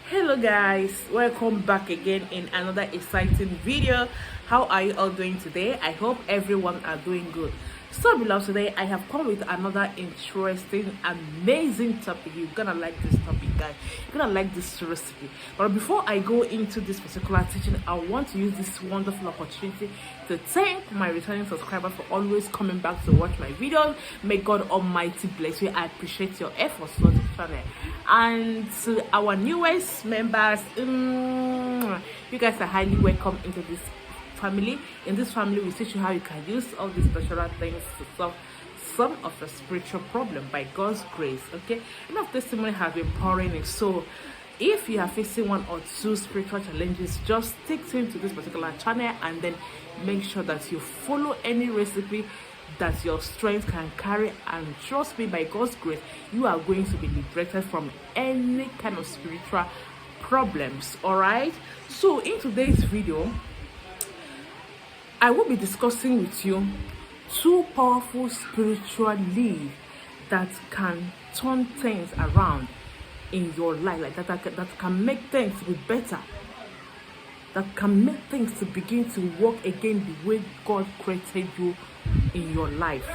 Hello guys, welcome back again in another exciting video. How are you all doing today? I hope everyone are doing good. So beloved, today I have come with another interesting, amazing topic. You're gonna like this topic, guys. You're gonna like this recipe. But before I go into this particular teaching, I want to use this wonderful opportunity to thank my returning subscribers for always coming back to watch my videos. May God Almighty bless you. I appreciate your efforts on the channel. And to our newest members, you guys are highly welcome into this family. In this family, we teach you how you can use all these natural things to solve some of your spiritual problem by God's grace. Okay, enough testimony has been pouring in. So if you are facing one or two spiritual challenges, just stick to this particular channel and then make sure that you follow any recipe that your strength can carry, and trust me, by God's grace you are going to be liberated from any kind of spiritual problems. All right, so in today's video I will be discussing with you two powerful spiritual leads that can turn things around in your life, like that can make things be better, that can make things to begin to work again the way God created you in your life.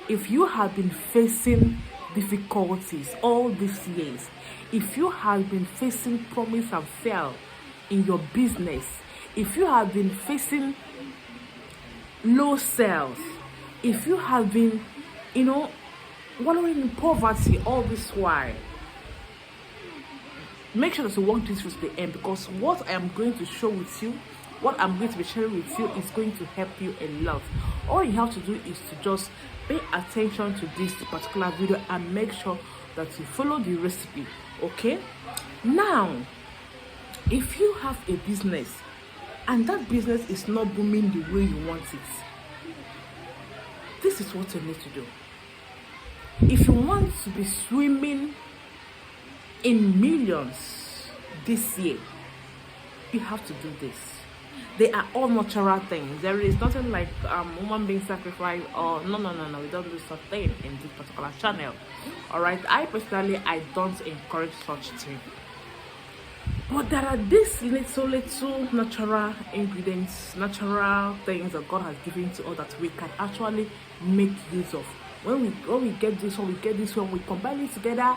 If you have been facing difficulties all these years, if you have been facing promise and fail in your business, if you have been facing low sales, if you have been, wallowing in poverty all this while, make sure that you walk this to the end, because what I am going to show with you, what I'm going to be sharing with you, is going to help you a lot. All you have to do is to just pay attention to this particular video and make sure that you follow the recipe. Okay, now if you have a business and that business is not booming the way you want it, this is what you need to do. If you want to be swimming in millions this year, you have to do this. They are all natural things. There is nothing like woman being sacrificed, or no, we don't do such thing in this particular channel. All right, I personally don't encourage such thing. But there are these little natural ingredients, natural things that God has given to us that we can actually make use of. When we get this one, we combine it together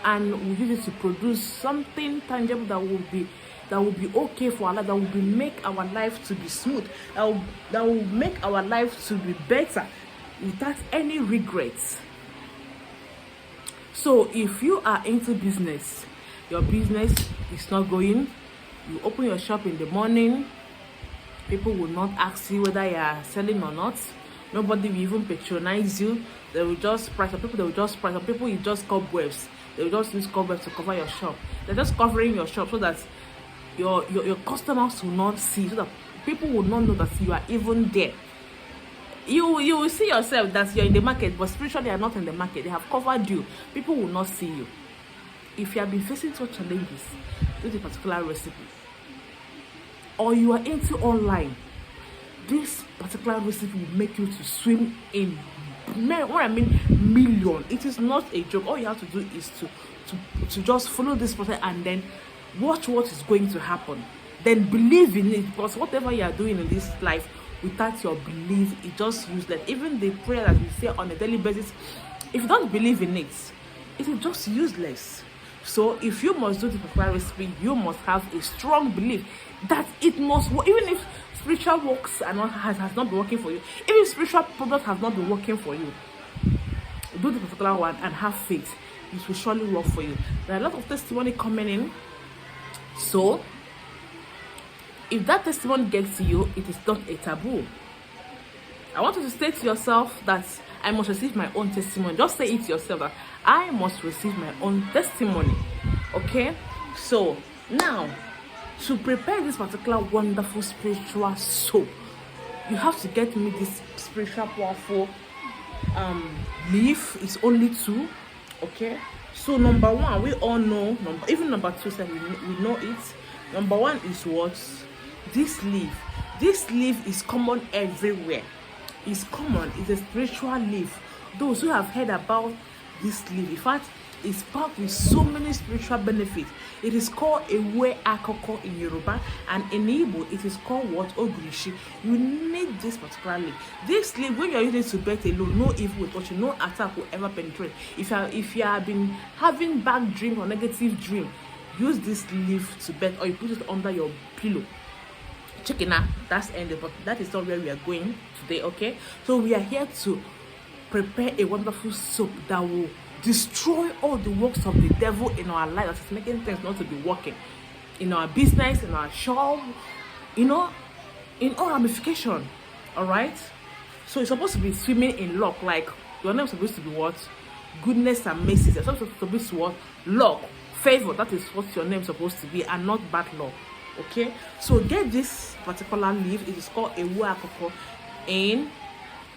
and we use it to produce something tangible that will be okay for our life, that will make our life to be smooth, that will make our life to be better without any regrets. So if you are into business, your business is not going, you open your shop in the morning, people will not ask you whether you are selling or not. Nobody will even patronize you. They will just price. Some people you just cobwebs. They will just use cobwebs to cover your shop. They're just covering your shop so that your customers will not see, so that people will not know that you are even there. You will see yourself that you're in the market, but spiritually you are not in the market. They have covered you. People will not see you. If you have been facing such challenges, do the particular recipe, or you are into online, this particular recipe will make you to swim in, what I mean, million. It is not a joke. All you have to do is to just follow this process and then watch what is going to happen. Then believe in it, because whatever you are doing in this life without your belief, it's just useless. Even the prayer that we say on a daily basis, if you don't believe in it, it is just useless. So if you must do the particular recipe, you must have a strong belief that it must work. Even if spiritual works has not been working for you, even if spiritual products have not been working for you, do the particular one and have faith. It will surely work for you. There are a lot of testimony coming in. So if that testimony gets to you, it is not a taboo. I want you to say to yourself that I must receive my own testimony. Just say it to yourself that I must receive my own testimony. Okay, so now to prepare this particular wonderful spiritual soap, you have to get me this spiritual powerful leaf. It's only 2. Okay, so number 1, we all know, even number 2, so we know it. Number 1 is what? This leaf. This leaf is common everywhere. It's common. It's a spiritual leaf. Those who have heard about this leaf, in fact, is packed with so many spiritual benefits. It is called Ewe Akoko in Yoruba, and in Igbo it is called what? Ogrishi. You need this particular leaf. This leaf, when you are using it to bet alone, no evil will touch you, no attack will ever penetrate. If you have been having bad dream or negative dream, use this leaf to bet, or you put it under your pillow. Chicken out, that's ended, but that is not where we are going today. Okay, so we are here to prepare a wonderful soap that will destroy all the works of the devil in our life that is making things not to be working in our business, in our shop, in all ramification. All right, so it's supposed to be swimming in luck. Like, your name is supposed to be what? Goodness and mercy. It's supposed to be what? Luck, favor. That is what your name is supposed to be, and not bad luck. Okay, so get this particular leaf. It is called Ewe Akoko in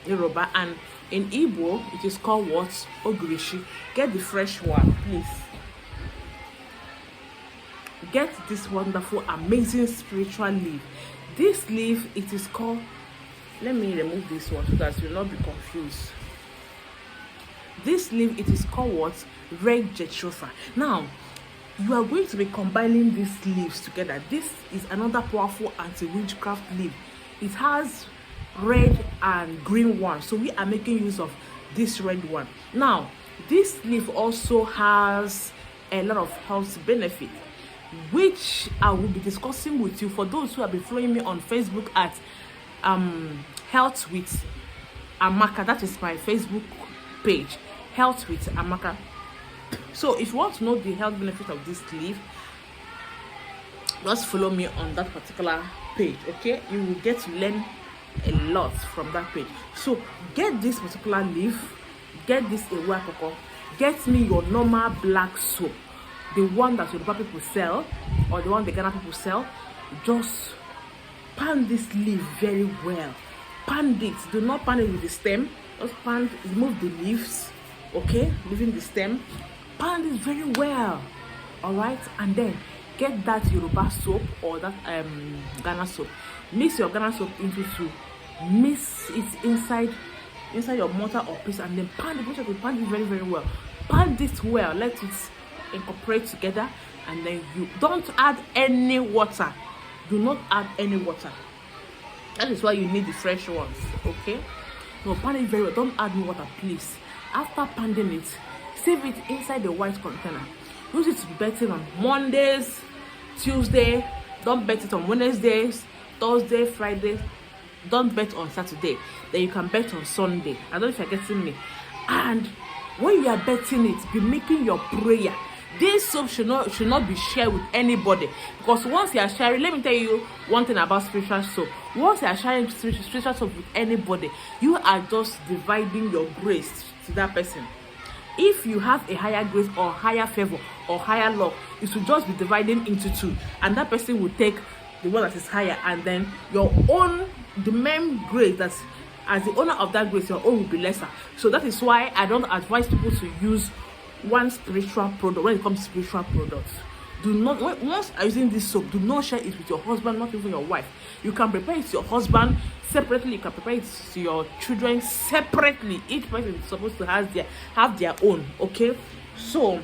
Yoruba, and in Igbo it is called what? Ogrishi. Get the fresh one, please. Get this wonderful, amazing spiritual leaf. This leaf, it is called, let me remove this one so that you will not be confused. This leaf, it is called what? Red Jeshurfa. Now, you are going to be combining these leaves together. This is another powerful anti-witchcraft leaf. It has red and green one, so we are making use of this red one. Now, this leaf also has a lot of health benefit, which I will be discussing with you. For those who have been following me on Facebook at Health with Amaka, that is my Facebook page, Health with Amaka. So if you want to know the health benefit of this leaf, just follow me on that particular page. Okay, you will get to learn a lot from that page. So get this particular leaf, get this Ewe Akoko, get me your normal black soap, the one that Yoruba people sell or the one the Ghana people sell. Just pan this leaf very well. Pan it. Do not pan it with the stem. Just pan, remove the leaves, okay, leaving the stem. Pan this very well. All right, and then get that Yoruba soap or that Ghana soap. Mix your Ghana soap into two. Mix it inside your mortar or paste, and then pan it. Pan it very, very well. Pan this well. Let it incorporate together, and then you don't add any water. Do not add any water. That is why you need the fresh ones. Okay. No, pan it very well. Don't add any water, please. After panding it, save it inside the white container. Use it to bet it on Mondays, Tuesday. Don't bet it on Wednesdays, Thursday, Friday. Don't bet on Saturday. Then you can bet on Sunday. I don't know if you're getting me. And when you are betting it, be making your prayer. This soap should not be shared with anybody, because once you are sharing, let me tell you one thing about spiritual soap. Once you are sharing spiritual soap with anybody, you are just dividing your grace to that person. If you have a higher grace or higher favor or higher luck, it should just be dividing into two, and that person will take the one that is higher, and then your own, the main grace, that's as the owner of that grace, your own will be lesser. So that is why I don't advise people to use one spiritual product when it comes to spiritual products. Do not, once you're using this soap, do not share it with your husband, not even your wife. You can prepare it to your husband separately. You can prepare it to your children separately. Each person is supposed to have their own. Okay, so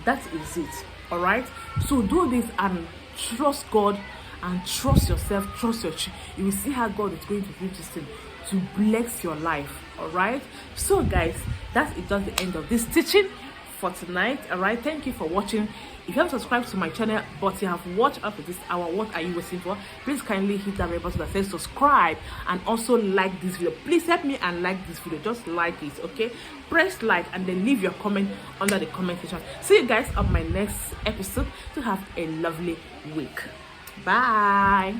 that is it. All right, so do this and trust God and trust yourself, trust your you will see how God is going to do this thing to bless your life. All right, so guys, that is just the end of this teaching for tonight. All right, thank you for watching. If you haven't subscribed to my channel but you have watched up to this hour, what are you waiting for? Please kindly hit that red button that says subscribe, and also like this video. Please help me and like this video. Just like it, okay? Press like and then leave your comment under the comment section. See you guys on my next episode. To have a lovely week. Bye.